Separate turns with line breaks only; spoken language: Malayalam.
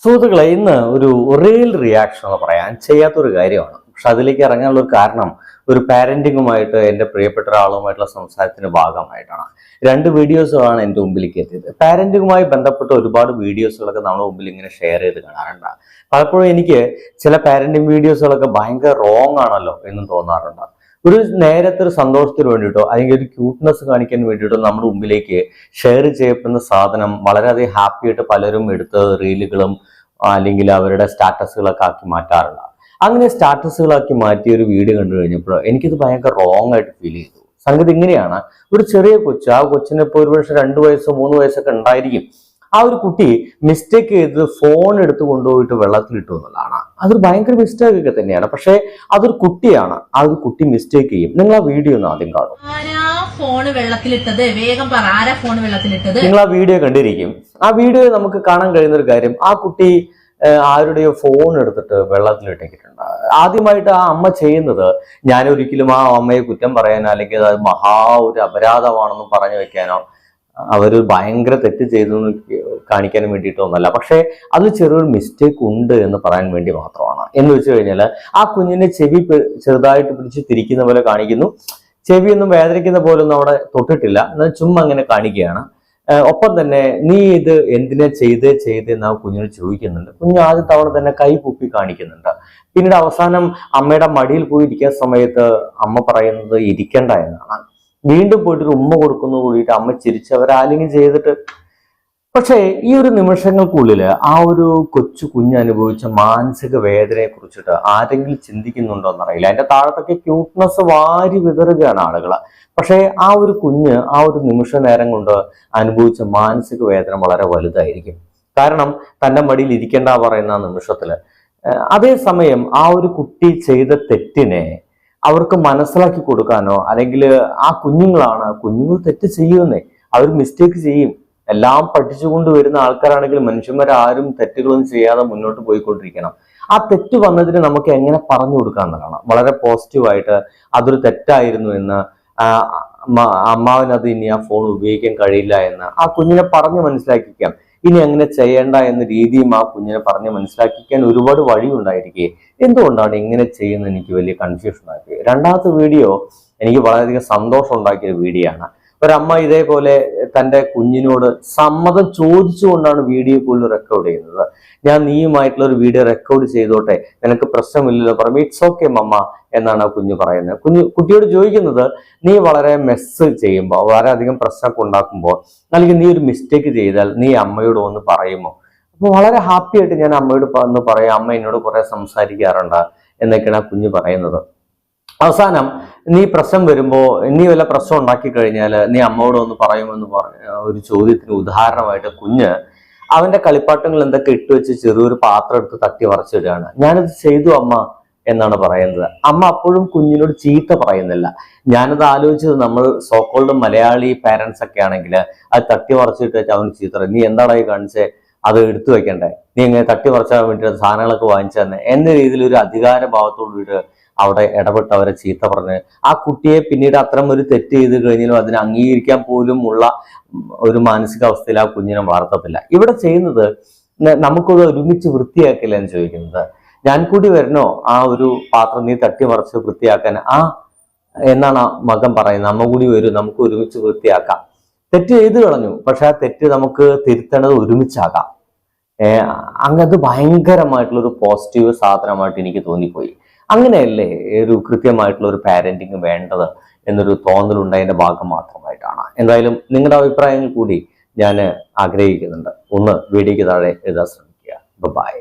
സുഹൃത്തുക്കളെ, ഇന്ന് ഒരു റിയൽ റിയാക്ഷൻ എന്ന് പറയാൻ ചെയ്യാത്തൊരു കാര്യമാണ്. പക്ഷെ അതിലേക്ക് ഇറങ്ങാനുള്ള ഒരു കാരണം ഒരു പാരന്റിങ്ങുമായിട്ട് എൻ്റെ പ്രിയപ്പെട്ട ഒരാളുമായിട്ടുള്ള സംസാരത്തിന്റെ ഭാഗമായിട്ടാണ്. രണ്ട് വീഡിയോസുകളാണ് എൻ്റെ മുമ്പിലേക്ക് എത്തിയത്. പാരന്റിങ്ങുമായി ബന്ധപ്പെട്ട ഒരുപാട് വീഡിയോസുകളൊക്കെ നമ്മുടെ മുമ്പിൽ ഇങ്ങനെ ഷെയർ ചെയ്ത് കാണാറുണ്ട്. പലപ്പോഴും എനിക്ക് ചില പാരന്റിങ് വീഡിയോസുകളൊക്കെ ഭയങ്കര റോങ് ആണല്ലോ എന്നും തോന്നാറുണ്ട്. ഒരു നേരത്തെ ഒരു സന്തോഷത്തിന് വേണ്ടിയിട്ടോ അല്ലെങ്കിൽ ഒരു ക്യൂട്ട്നെസ് കാണിക്കാൻ വേണ്ടിയിട്ടോ നമ്മുടെ മുമ്പിലേക്ക് ഷെയർ ചെയ്യപ്പെടുന്ന സാധനം വളരെയധികം ഹാപ്പി ആയിട്ട് പലരും എടുത്ത് റീലുകളും അല്ലെങ്കിൽ അവരുടെ സ്റ്റാറ്റസുകളൊക്കെ ആക്കി മാറ്റാറുണ്ട്. അങ്ങനെ സ്റ്റാറ്റസുകളാക്കി മാറ്റിയ ഒരു വീഡിയോ കണ്ടു കഴിഞ്ഞപ്പോൾ എനിക്കിത് ഭയങ്കര റോങ് ആയിട്ട് ഫീൽ ചെയ്തു. സംഗതി ഇങ്ങനെയാണ്: ഒരു ചെറിയ കൊച്ച്, ആ കൊച്ചിന് ഇപ്പോൾ ഒരുപക്ഷെ 2 വയസ്സോ 3 വയസ്സൊക്കെ ഉണ്ടായിരിക്കും. ആ ഒരു കുട്ടി മിസ്റ്റേക്ക് ചെയ്ത് ഫോൺ എടുത്ത് കൊണ്ടുപോയിട്ട് വെള്ളത്തിലിട്ടു എന്നുള്ളതാണ്. അതൊരു ഭയങ്കര മിസ്റ്റേക്ക് ഒക്കെ തന്നെയാണ്. പക്ഷെ അതൊരു കുട്ടിയാണ്, ആ ഒരു കുട്ടി മിസ്റ്റേക്ക് ചെയ്യും. നിങ്ങൾ ആ വീഡിയോ ഒന്ന് ആദ്യം കാണും. നിങ്ങൾ ആ വീഡിയോ കണ്ടിരിക്കും. ആ വീഡിയോ നമുക്ക് കാണാൻ കഴിയുന്ന ഒരു കാര്യം, ആ കുട്ടി ആരുടെയോ ഫോൺ എടുത്തിട്ട് വെള്ളത്തിലിട്ടിട്ടുണ്ട്. ആദ്യമായിട്ട് ആ അമ്മ ചെയ്യുന്നത്, ഞാൻ ഒരിക്കലും ആ അമ്മയെ കുറ്റം പറയാനോ അല്ലെങ്കിൽ അത് ഒരു അപരാധമാണെന്ന് പറഞ്ഞു വെക്കാനോ അവർ ഭയങ്കര തെറ്റ് ചെയ്തു കാണിക്കാൻ വേണ്ടിയിട്ടൊന്നല്ല, പക്ഷെ അത് ചെറിയൊരു മിസ്റ്റേക്ക് ഉണ്ട് എന്ന് പറയാൻ വേണ്ടി മാത്രമാണ്. എന്ന് വെച്ച് കഴിഞ്ഞാൽ ആ കുഞ്ഞിന്റെ ചെവി ചെറുതായിട്ട് പിടിച്ച് തിരിക്കുന്ന പോലെ കാണിക്കുന്നു. ചെവിയൊന്നും വേദനിക്കുന്ന പോലെ ഒന്നും അവിടെ തൊട്ടിട്ടില്ല, എന്നാൽ ചുമ്മാ അങ്ങനെ കാണിക്കുകയാണ്. ഒപ്പം തന്നെ നീ ഇത് എന്തിനാ ചെയ്തെന്ന് ആ കുഞ്ഞിനോട് ചോദിക്കുന്നുണ്ട്. കുഞ്ഞ് ആദ്യ തവണ തന്നെ കൈ പൊക്കി കാണിക്കുന്നുണ്ട്. പിന്നീട് അവസാനം അമ്മയുടെ മടിയിൽ പോയി ഇരിക്കുന്ന സമയത്ത് അമ്മ പറയുന്നത് ഇരിക്കണ്ട എന്നാണ്. വീണ്ടും പോയിട്ടൊരു ഉമ്മ കൊടുക്കുന്നത് കൂടിയിട്ട് അമ്മ ചിരിച്ചവരാലിംഗനം ചെയ്തിട്ട്. പക്ഷേ ഈ ഒരു നിമിഷങ്ങൾക്കുള്ളിൽ ആ ഒരു കൊച്ചു കുഞ്ഞ് അനുഭവിച്ച മാനസിക വേദനയെ കുറിച്ചിട്ട് ആരെങ്കിലും ചിന്തിക്കുന്നുണ്ടോ എന്നറിയില്ല. അതിന്റെ താഴത്തൊക്കെ ക്യൂട്ട്നെസ് വാരി വിതറുകയാണ് ആളുകൾ. പക്ഷേ ആ ഒരു കുഞ്ഞ് ആ ഒരു നിമിഷ നേരം കൊണ്ട് അനുഭവിച്ച മാനസിക വേദന വളരെ വലുതായിരിക്കും. കാരണം തന്റെ മടിയിൽ ഇരിക്കേണ്ട പറയുന്ന ആ നിമിഷത്തില്. അതേസമയം ആ ഒരു കുട്ടി ചെയ്ത തെറ്റിനെ അവർക്ക് മനസ്സിലാക്കി കൊടുക്കാനോ, അല്ലെങ്കിൽ ആ കുഞ്ഞുങ്ങൾ തെറ്റ് ചെയ്യുന്നേ, അവർ മിസ്റ്റേക്ക് ചെയ്യും. എല്ലാം പഠിച്ചുകൊണ്ട് വരുന്ന ആൾക്കാരാണെങ്കിൽ മനുഷ്യന്മാരാരും തെറ്റുകളൊന്നും ചെയ്യാതെ മുന്നോട്ട് പോയിക്കൊണ്ടിരിക്കണം. ആ തെറ്റ് വന്നതിന് നമുക്ക് എങ്ങനെ പറഞ്ഞു കൊടുക്കാമെന്നതാണ്. വളരെ പോസിറ്റീവായിട്ട് അതൊരു തെറ്റായിരുന്നു എന്ന്, അമ്മാവനത് ഇനി ആ ഫോൺ ഉപയോഗിക്കാൻ കഴിയില്ല എന്ന് ആ കുഞ്ഞിനെ പറഞ്ഞ് മനസ്സിലാക്കിക്കാം. ഇനി അങ്ങനെ ചെയ്യേണ്ട എന്ന രീതിയും ആ കുഞ്ഞിനെ പറഞ്ഞ് മനസ്സിലാക്കിക്കാൻ ഒരുപാട് വഴിയുണ്ടായിരിക്കെ എന്തുകൊണ്ടാണ് ഇങ്ങനെ ചെയ്യുന്നത് എനിക്ക് വലിയ കൺഫ്യൂഷൻ ആക്കി. രണ്ടാമത്തെ വീഡിയോ എനിക്ക് വളരെയധികം സന്തോഷം ഉണ്ടാക്കിയ ഒരു വീഡിയോ ആണ്. ഒരമ്മ ഇതേപോലെ തൻ്റെ കുഞ്ഞിനോട് സമ്മതം ചോദിച്ചുകൊണ്ടാണ് വീഡിയോ പോലും റെക്കോർഡ് ചെയ്യുന്നത്. ഞാൻ നീയുമായിട്ടുള്ള ഒരു വീഡിയോ റെക്കോർഡ് ചെയ്തോട്ടെ, നിനക്ക് പ്രശ്നമില്ലല്ലോ പറയുമ്പോൾ ഇറ്റ്സ് ഓക്കെ മമ്മ എന്നാണ് ആ കുഞ്ഞ് പറയുന്നത്. കുട്ടിയോട് ചോദിക്കുന്നത്, നീ വളരെ മെസ്സ് ചെയ്യുമ്പോൾ, വളരെയധികം പ്രശ്നമൊക്കെ ഉണ്ടാക്കുമ്പോൾ, അല്ലെങ്കിൽ നീ ഒരു മിസ്റ്റേക്ക് ചെയ്താൽ നീ അമ്മയോട് ഒന്ന് പറയുമോ? അപ്പോൾ വളരെ ഹാപ്പി ആയിട്ട് ഞാൻ അമ്മയോട് ഒന്ന് പറയാം, അമ്മ എന്നോട് കുറെ സംസാരിക്കാറുണ്ട് എന്നൊക്കെയാണ് ആ കുഞ്ഞ് പറയുന്നത്. അവസാനം നീ പ്രശ്നം വരുമ്പോൾ, നീ വല്ല പ്രശ്നം ഉണ്ടാക്കി കഴിഞ്ഞാൽ നീ അമ്മയോട് ഒന്ന് പറയുമെന്ന് പറഞ്ഞ ഒരു ചോദ്യത്തിന് ഉദാഹരണമായിട്ട് കുഞ്ഞ് അവന്റെ കളിപ്പാട്ടങ്ങൾ എന്തൊക്കെ ഇട്ടുവെച്ച് ചെറിയൊരു പാത്രം എടുത്ത് തട്ടി മറിച്ചിടുകയാണ്. ഞാനത് ചെയ്തു അമ്മ എന്നാണ് പറയുന്നത്. അമ്മ അപ്പോഴും കുഞ്ഞിനോട് ചീത്ത പറയുന്നില്ല. ഞാനത് ആലോചിച്ചത്, നമ്മൾ സോക്കോൾഡ് മലയാളി പാരന്റ്സ് ഒക്കെ ആണെങ്കിൽ അത് തട്ടി മറിച്ചിട്ട് വെച്ചാൽ അവന് ചീത്ത പറയും. നീ എന്താടായി കാണിച്ചേ, അത് എടുത്തു വെക്കണ്ടേ, നീ ഇങ്ങനെ തട്ടി മറിച്ചാൻ വേണ്ടിയിട്ട് സാധനങ്ങളൊക്കെ വാങ്ങിച്ചു തന്നെ എന്ന രീതിയിൽ ഒരു അധികാര ഭാവത്തോടുകൂടി അവിടെ ഇടപെട്ട് അവരെ ചീത്ത പറഞ്ഞ് ആ കുട്ടിയെ പിന്നീട് അത്തരം ഒരു തെറ്റ് ചെയ്ത് കഴിഞ്ഞാലും അതിനെ അംഗീകരിക്കാൻ പോലും ഉള്ള ഒരു മാനസികാവസ്ഥയിൽ ആ കുഞ്ഞിനെ വളർത്തത്തില്ല. ഇവിടെ ചെയ്യുന്നത്, നമുക്കത് ഒരുമിച്ച് വൃത്തിയാക്കില്ല എന്ന് ചോദിക്കുന്നത്. ഞാൻ കൂടി വരണോ ആ ഒരു പാത്രം നീ തട്ടിമറിച്ച് വൃത്തിയാക്കാൻ എന്നാണ് മകൻ പറയുന്നത്. അമ്മ കൂടി വരും, നമുക്ക് ഒരുമിച്ച് വൃത്തിയാക്കാം. തെറ്റ് ചെയ്തു കളഞ്ഞു, പക്ഷെ ആ തെറ്റ് നമുക്ക് തിരുത്തേണ്ടത് ഒരുമിച്ചാകാം. അങ്ങനത് ഭയങ്കരമായിട്ടുള്ള ഒരു പോസിറ്റീവ് സാധനമായിട്ട് എനിക്ക് തോന്നിപ്പോയി. അങ്ങനെയല്ലേ ഒരു കൃത്യമായിട്ടുള്ള ഒരു പാരന്റിങ് വേണ്ടത് എന്നൊരു തോന്നലുണ്ടായതിന്റെ ഭാഗം മാത്രമായിട്ടാണ്. എന്തായാലും നിങ്ങളുടെ അഭിപ്രായങ്ങൾ കൂടി ഞാൻ ആഗ്രഹിക്കുന്നുണ്ട്. ഒന്ന് വീഡിയോയ്ക്ക് താഴെ എഴുതാൻ ശ്രമിക്കുക. ബൈ.